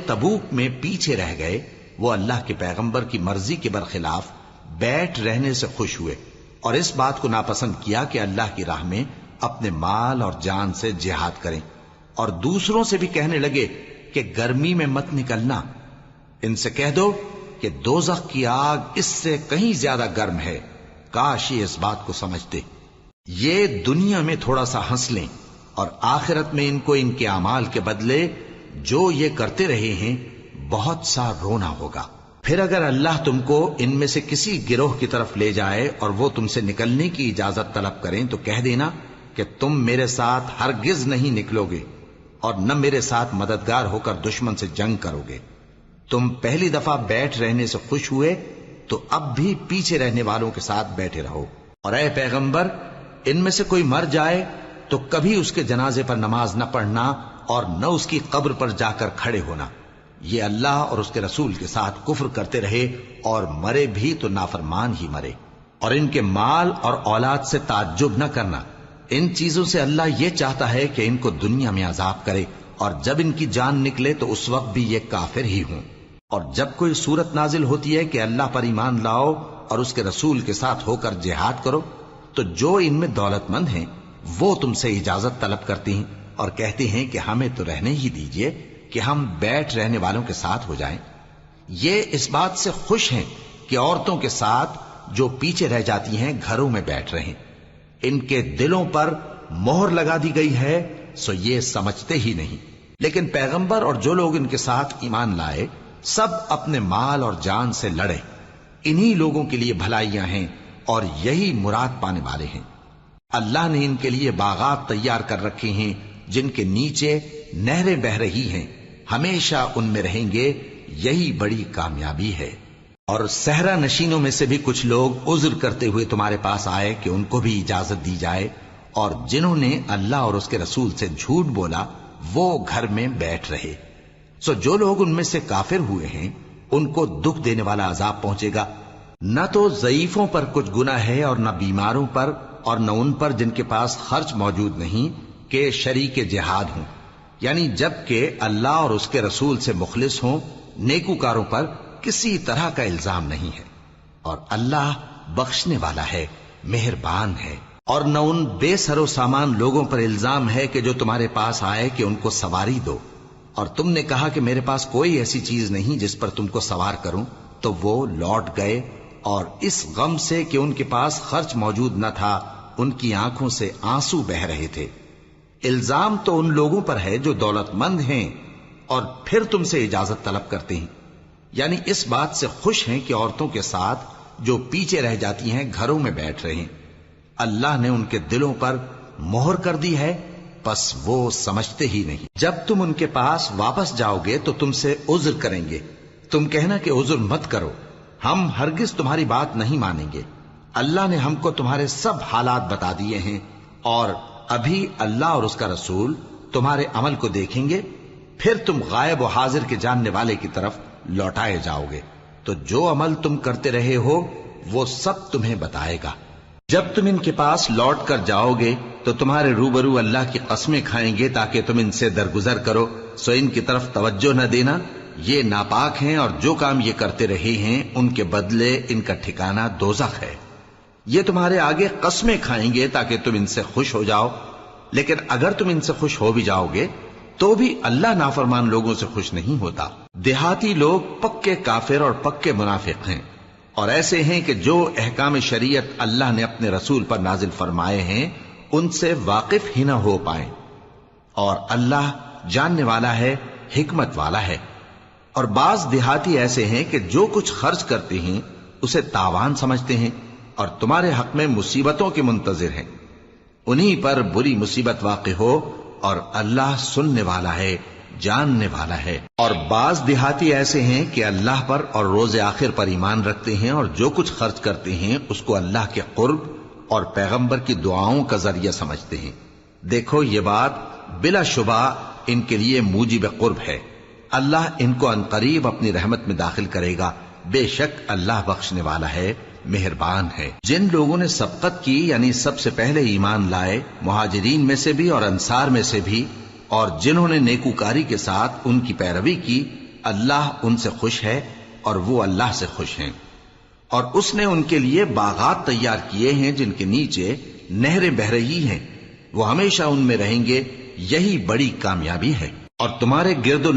तबूक में पीछे रह गए वो अल्लाह के पैगंबर की मर्जी के बरखिलाफ बैठ रहने से खुश हुए और इस बात को नापसंद किया कि अल्लाह की राह में अपने माल और जान से जिहाद करें, और दूसरों से भी कहने लगे कि गर्मी में मत निकलना। इनसे कह दो कि दोज़ख की आग इससे कहीं ज्यादा गर्म है, काश ये इस बात को समझते। ये दुनिया में थोड़ा सा हंस लें और आखिरत में इनको इनके अमाल के बदले जो ये करते रहे हैं बहुत सा रोना होगा। फिर अगर अल्लाह तुमको इनमें से किसी गिरोह की तरफ ले जाए और वो तुमसे निकलने की इजाजत तलब करें तो कह देना कि तुम मेरे साथ हरगिज नहीं निकलोगे और न मेरे साथ मददगार होकर दुश्मन से जंग करोगे। तुम पहली दफा बैठ रहने से खुश हुए तो अब भी पीछे रहने वालों के साथ बैठे रहो। और ऐ पैगंबर, इनमें से कोई मर जाए तो कभी उसके जनाजे पर नमाज न पढ़ना और न उसकी कब्र पर जाकर खड़े होना। ये अल्लाह और उसके रसूल के साथ कुफ्र करते रहे और मरे भी तो नाफरमान ही मरे। और इनके माल और औलाद से ताज्जुब न करना, इन चीजों से अल्लाह ये चाहता है कि इनको दुनिया में अजाब करे और जब इनकी जान निकले तो उस वक्त भी ये काफिर ही हों। और जब कोई सूरत नाजिल होती है कि अल्लाह पर ईमान लाओ और उसके रसूल के साथ होकर जिहाद करो, तो जो इनमें दौलतमंद हैं वो तुमसे इजाजत तलब करती हैं और कहते हैं कि हमें तो रहने ही दीजिए कि हम बैठ रहने वालों के साथ हो जाएं। ये इस बात से खुश हैं कि औरतों के साथ जो पीछे रह जाती हैं घरों में बैठ रहें। इनके दिलों पर मोहर लगा दी गई है, सो ये समझते ही नहीं। लेकिन पैगंबर और जो लोग इनके साथ ईमान लाए सब अपने माल और जान से लड़े। इन्हीं लोगों के लिए भलाइयां हैं और यही मुराद पाने वाले हैं। अल्लाह ने इनके लिए बागात तैयार कर रखे हैं जिनके नीचे नहरें बह रही हैं, हमेशा उनमें रहेंगे, यही बड़ी कामयाबी है। और सहरा नशीनों में से भी कुछ लोग उज्र करते हुए तुम्हारे पास आए कि उनको भी इजाजत दी जाए, और जिन्होंने अल्लाह और उसके रसूल से झूठ बोला वो घर में बैठ रहे। सो जो लोग उनमें से काफिर हुए हैं उनको दुख देने वाला अजाब पहुंचेगा। न तो ज़ईफों पर कुछ गुनाह है और न बीमारों पर और न उन पर जिनके पास खर्च मौजूद नहीं कि शरीके जिहाद हों, यानी जबकि अल्लाह और उसके रसूल से मुखलिस हों। नेकूकारों पर किसी तरह का इल्जाम नहीं है और अल्लाह बख्शने वाला है, मेहरबान है। और न उन बेसरो सामान लोगों पर इल्जाम है कि जो तुम्हारे पास आए कि उनको सवारी दो, और तुमने कहा कि मेरे पास कोई ऐसी चीज नहीं जिस पर तुमको सवार करूं, तो वो लौट गए और इस गम से कि उनके पास खर्च मौजूद न था उनकी आंखों से आंसू बह रहे थे। इल्जाम तो उन लोगों पर है जो दौलतमंद हैं और फिर तुमसे इजाजत तलब करते हैं, यानी इस बात से खुश हैं कि औरतों के साथ जो पीछे रह जाती हैं घरों में बैठ रहे हैं। अल्लाह ने उनके दिलों पर मोहर कर दी है, बस वो समझते ही नहीं। जब तुम उनके पास वापस जाओगे तो तुमसे उज्र करेंगे। तुम कहना कि उज्र मत करो, हम हरगिज तुम्हारी बात नहीं मानेंगे। अल्लाह ने हमको तुम्हारे सब हालात बता दिए हैं और अभी अल्लाह और उसका रसूल तुम्हारे अमल को देखेंगे, फिर तुम गायब और हाजिर के जानने वाले की तरफ लौटाए जाओगे, तो जो अमल तुम करते रहे हो वो सब तुम्हें बताएगा। जब तुम इनके पास लौट कर जाओगे तो तुम्हारे रूबरू अल्लाह की कस्में खाएंगे ताकि तुम इनसे दरगुजर करो, सो इनकी तरफ तवज्जो न देना। ये नापाक हैं और जो काम ये करते रहे हैं उनके बदले इनका ठिकाना दोज़ख है। ये तुम्हारे आगे कस्में खाएंगे ताकि तुम इनसे खुश हो जाओ, लेकिन अगर तुम इनसे खुश हो भी जाओगे तो भी अल्लाह नाफरमान लोगों से खुश नहीं होता। देहाती लोग पक्के काफिर और पक्के मुनाफिक हैं और ऐसे हैं कि जो अहकाम शरीयत अल्लाह ने अपने रसूल पर नाजिल फरमाए हैं उनसे वाकिफ ही ना हो पाए। और अल्लाह जानने वाला है, हिकमत वाला है। और बाज देहाती ऐसे हैं कि जो कुछ खर्च करते हैं उसे तावान समझते हैं और तुम्हारे हक में मुसीबतों के मुंतजिर हैं। उन्हीं पर बुरी मुसीबत वाक़ हो और अल्लाह सुनने वाला है, जानने वाला है। और बाज देहाती ऐसे हैं कि अल्लाह पर और रोज आखिर पर ईमान रखते हैं और जो कुछ खर्च करते हैं उसको अल्लाह के कुर्ब और पैगंबर की दुआओं का जरिया समझते हैं। देखो ये बात बिलाशुबा इनके लिए मूजिब कुर्ब है। अल्लाह इनको अनकरीब अपनी रहमत में दाखिल करेगा। बेशक अल्लाह बख्शने वाला है, मेहरबान है। जिन लोगों ने सबकत की यानी सबसे पहले ईमान लाए, मुहाजिरीन में से भी और अंसार में से भी, और जिन्होंने नेकूकारी के साथ उनकी पैरवी की, اللہ ان سے خوش ہے اور وہ اللہ سے خوش ہیں، اور اس نے ان کے لیے باغات تیار کیے ہیں جن کے نیچے نہریں بہہ رہی ہیں، وہ ہمیشہ ان میں رہیں گے، یہی بڑی کامیابی ہے۔ اور تمہارے گرد و